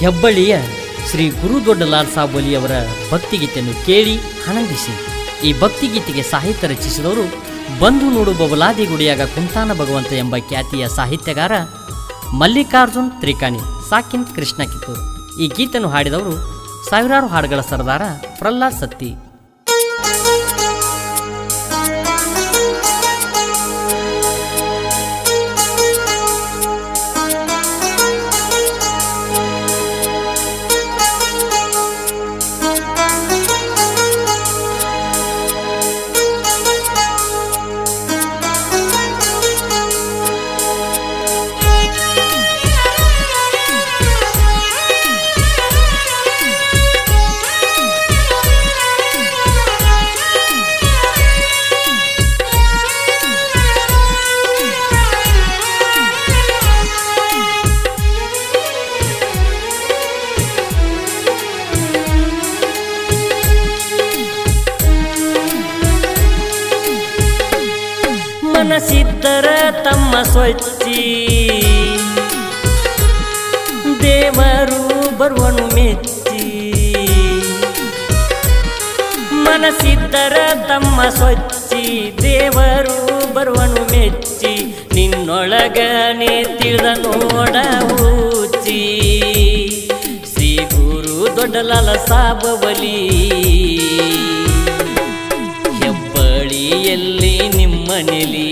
ಹೆಬ್ಬಳ್ಳಿಯ ಶ್ರೀ ಗುರು ದೊಡ್ಡಲಾಲ್ ಸಾಬ್ ಅವರ ಭಕ್ತಿಗೀತೆಯನ್ನು ಕೇಳಿ ಆನಂದಿಸಿ. ಈ ಭಕ್ತಿಗೀತೆಗೆ ಸಾಹಿತ್ಯ ರಚಿಸಿದವರು ಬಂಧು ನೋಡು ಬಬಲಾದಿ ಗುಡಿಯಾಗ ಕುಂತಾನ ಭಗವಂತ ಎಂಬ ಖ್ಯಾತಿಯ ಸಾಹಿತ್ಯಗಾರ ಮಲ್ಲಿಕಾರ್ಜುನ್ ತ್ರಿಕಾಣಿ ಸಾಕಿನ್ ಕೃಷ್ಣ ಕಿತ್ತೂರು. ಈ ಗೀತೆಯನ್ನು ಹಾಡಿದವರು ಸಾವಿರಾರು ಹಾಡುಗಳ ಸರದಾರ ಪ್ರಹ್ಲಾದ್ ಸತ್ತಿ. ಮನಸಿದ್ದರ ತಮ್ಮ ಸ್ವಚ್ಛಿ ದೇವರು ಬರುವನು ಮೆಚ್ಚಿ. ಮನಸಿದ್ದರ ತಮ್ಮ ಸ್ವಚ್ಛಿ ದೇವರು ಬರುವನು ಮೆಚ್ಚಿ. ನಿನ್ನೊಳಗನೆ ತಿಳಿದ ನೋಡ ಹೂಚಿ ಶ್ರೀ ಗುರು ದೊಡ್ಡಲಾಲ್ ಸಾಬ್ ಅವಲಿ. ಹೆಬ್ಬಳ್ಳಿಯಲ್ಲಿ ನಿಮ್ಮ ನೆಲಿ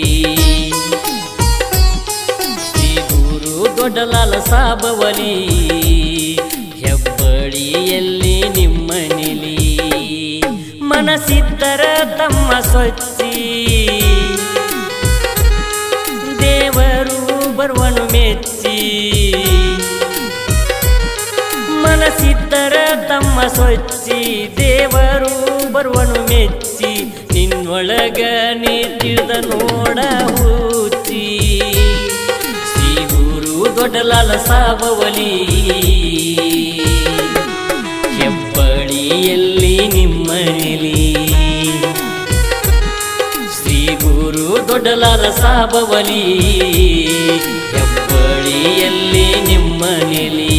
ಶ್ರೀ ಗುರು ದೊಡ್ಡಲಾಲ್ ಸಾಬ್ ಅವಲಿ. ಹೆಬ್ಬಳ್ಳಿಯಲ್ಲಿ ನಿಮ್ಮ ನೆಲಿ. ಮನಸಿದ್ದರ ತಮ್ಮ ಸ್ವಚ್ಛಿ ದೇವರು ಬರುವನು ಮೆಚ್ಚಿ. ಮನಸಿದ್ದರ ತಮ್ಮ ಸ್ವಚ್ಛಿ ದೇವರು ಬರುವನು ಮೆಚ್ಚಿ. ನಿನ್ನೊಳಗನೆ ತಿಳಿದ ನೋಡ ಹೂಚಿ ಶ್ರೀ ಗುರು ದೊಡ್ಡಲಾಲ್ ಸಾಬ್ ಅವಲಿ. ಹೆಬ್ಬಳ್ಳಿಯಲ್ಲಿ ನಿಮ್ಮ ನೆಲಿ ಶ್ರೀ ಗುರು ದೊಡ್ಡಲಾಲ್ ಸಾಬ್ ಅವಲಿ. ಹೆಬ್ಬಳ್ಳಿಯಲ್ಲಿ ನಿಮ್ಮ ನೆಲಿ.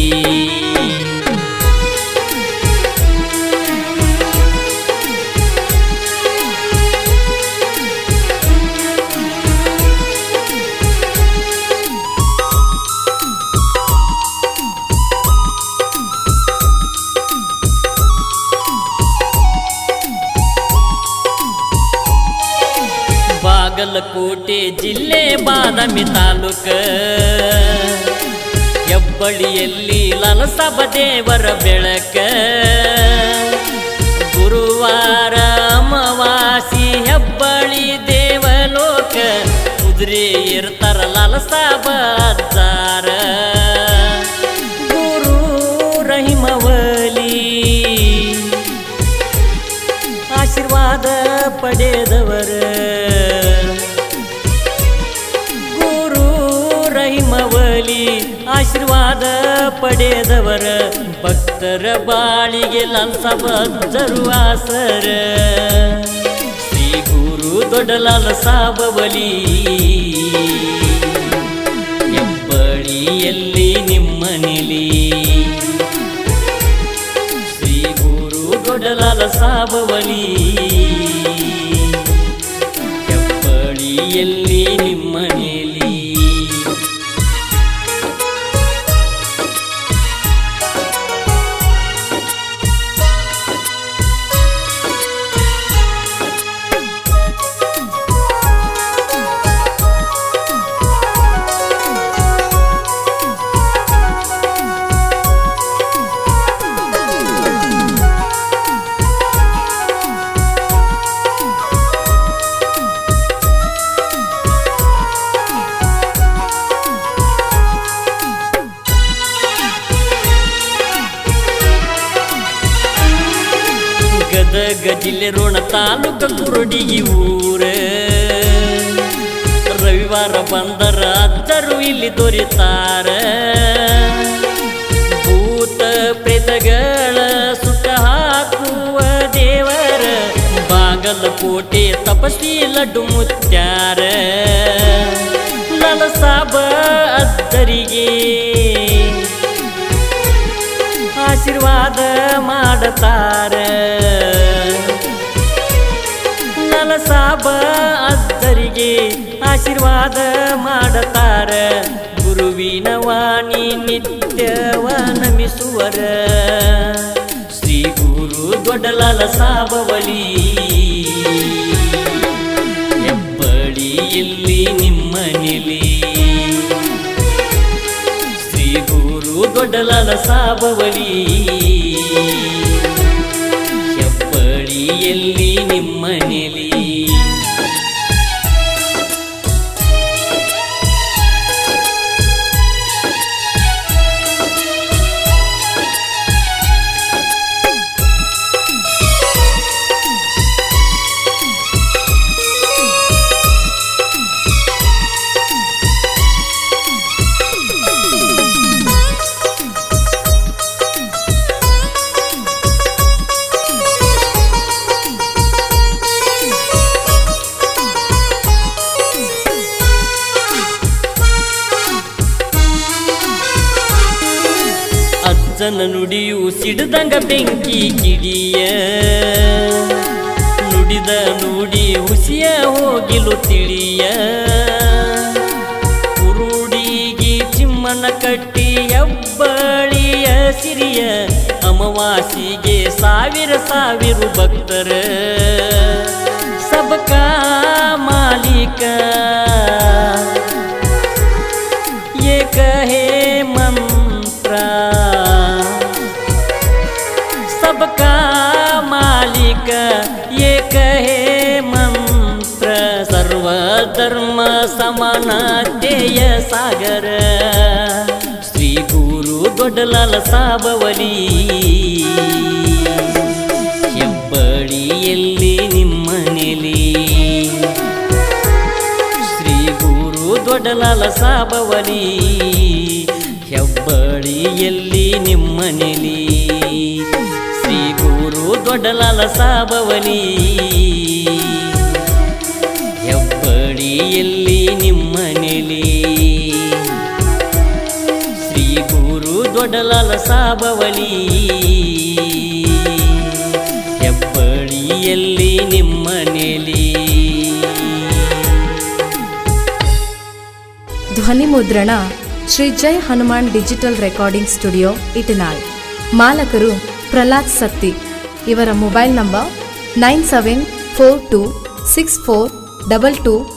ಬಾಗಲಕೋಟೆ ಜಿಲ್ಲೆ ಬಾದಾಮಿ ತಾಲೂಕ. ಹೆಬ್ಬಳ್ಳಿಯಲ್ಲಿ ಲಾಲ್ ಸಾಬ್ ದೇವರ ಬೆಳಕ. ಗುರುವಾರ ಅಮಾವಾಸಿ ಹೆಬ್ಬಳ್ಳಿ ದೇವಲೋಕ. ಕುದುರೆ ಇರ್ತಾರ ಲಾಲ್ ಸಾಬ್ ಅಜ್ಜಾರ. ಗುರು ರಹಿಮವಲಿ ಆಶೀರ್ವಾದ ಪಡೆದವರ. ಗುರು ರಹಿಮವಲಿ ಆಶೀರ್ವಾದ ಪಡೆದವರ. ಭಕ್ತರ ಬಾಳಿಗೆ ಲಾಲ್ ಸಾಬ್ ಅಜ್ಜರು ಆಸರ. ಶ್ರೀ ಗುರು ದೊಡ್ಡಲಾಲ್ ಸಾಬ್ ಅವಲಿ. ಹೆಬ್ಬಳ್ಳಿಯಲ್ಲಿ ನಿಮ್ಮ ನೆಲಿ ಶ್ರೀ ಗುರು ದೊಡ್ಡಲಾಲ್ ಸಾಬ್ ಅವಲಿ. ಹೆಬ್ಬಳ್ಳಿಯಲ್ಲಿ ನಿಮ್ಮ ನೆಲಿ. ಗದಗ ಜಿಲ್ಲೆ ರೋಣ ತಾಲೂಕ ಕುರುಡಿಗಿ ಊರ. ರವಿವಾರ ಬಂದರ ಅಜ್ಜರು ಇಲ್ಲಿ ದೊರೆತಾರ. ಭೂತ ಪ್ರೇತಗಳ ಸುಟ್ಟ ಹಾಕುವ ದೇವರ. ಬಾಗಲಕೋಟೆ ತಪಸ್ವಿ ಲಡ್ಡು ಮುತ್ಯಾರ. ಲಾಲ್ ಸಾಬ್ ಅಜ್ಜರಿಗೆ ಆಶೀರ್ವಾದ ಮಾಡತಾರ ಲಲಸಾಬ ಅಜ್ಜರಿಗೆ ಆಶೀರ್ವಾದ ಮಾಡತಾರ ಗುರುವಿನ ವಾಣಿ ನಿತ್ಯವ ನಮಿಸುವರ ಶ್ರೀ ಗುರು ದೊಡ್ಡ ಲಲಸಾಬವಲಿ ಹೆಬ್ಬಳ್ಳಿಯಲ್ಲಿ ನಿಮ್ಮನೆಲಿ ಶ್ರೀ ಗುರು ದೊಡ್ಡ ಲಲಸಾಬವಲಿ ಹೆಬ್ಬಳ್ಳಿಯಲ್ಲಿ ನಿಮ್ಮನೆಲಿ ಅಜ್ಜನ ನುಡಿಯು ಸಿಡಿದಂಗ ಬೆಂಕಿ ಕಿಡಿಯ ನುಡಿದ ನುಡಿ ಹುಸಿಯ ಹೋಗಿಲು ತಿಳಿಯ ಕುರುಡಿಗೆ ಚಿಮ್ಮನ ಕಟ್ಟಿ ಹೆಬ್ಬಳ್ಳಿಯ ಸಿರಿಯ ಅಮಾವಾಸಿಗೆ ಸಾವಿರ ಸಾವಿರ ಭಕ್ತರ ಸಬಕ ಮಾಲೀಕ ಏಕ ಹೇ ಮಂತ್ರ सबका मालिक एक है मंत्र सर्वधर्म समानतेय सागर श्री गुरु ದೊಡ್ಡ ಲಲಸಾಬವಲಿ ಹೆಬ್ಬಳ್ಳಿಯಲ್ಲಿ ನಿಮ್ಮನೆಲಿ ಶ್ರೀ ಗುರು ದೊಡ್ಡ ಲಲಸಾಬವಲಿ ಹೆಬ್ಬಳ್ಳಿಯಲ್ಲಿ ನಿಮ್ಮನೆಲಿ ಶ್ರೀ ಗುರು ದೊಡ್ಡ ಲಲಸಾಬವಲಿ ಹೆಬ್ಬಳ್ಳಿಯಲ್ಲಿ ನಿಮ್ಮನೆಲಿ ಶ್ರೀ ಗುರು ದೊಡ್ಡ ಲಲಸಾಬವಲಿ ಹೆಬ್ಬಳ್ಳಿಯಲ್ಲಿ ನಿಮ್ಮನೆಲಿ ಧ್ವನಿ ಮುದ್ರಣ Shri Jai Hanuman digital recording studio Itnal ಮಾಲಕರು ಪ್ರಹ್ಲಾದ್ ಸತ್ತಿ ಇವರ ಮೊಬೈಲ್ ನಂಬರ್ 97426422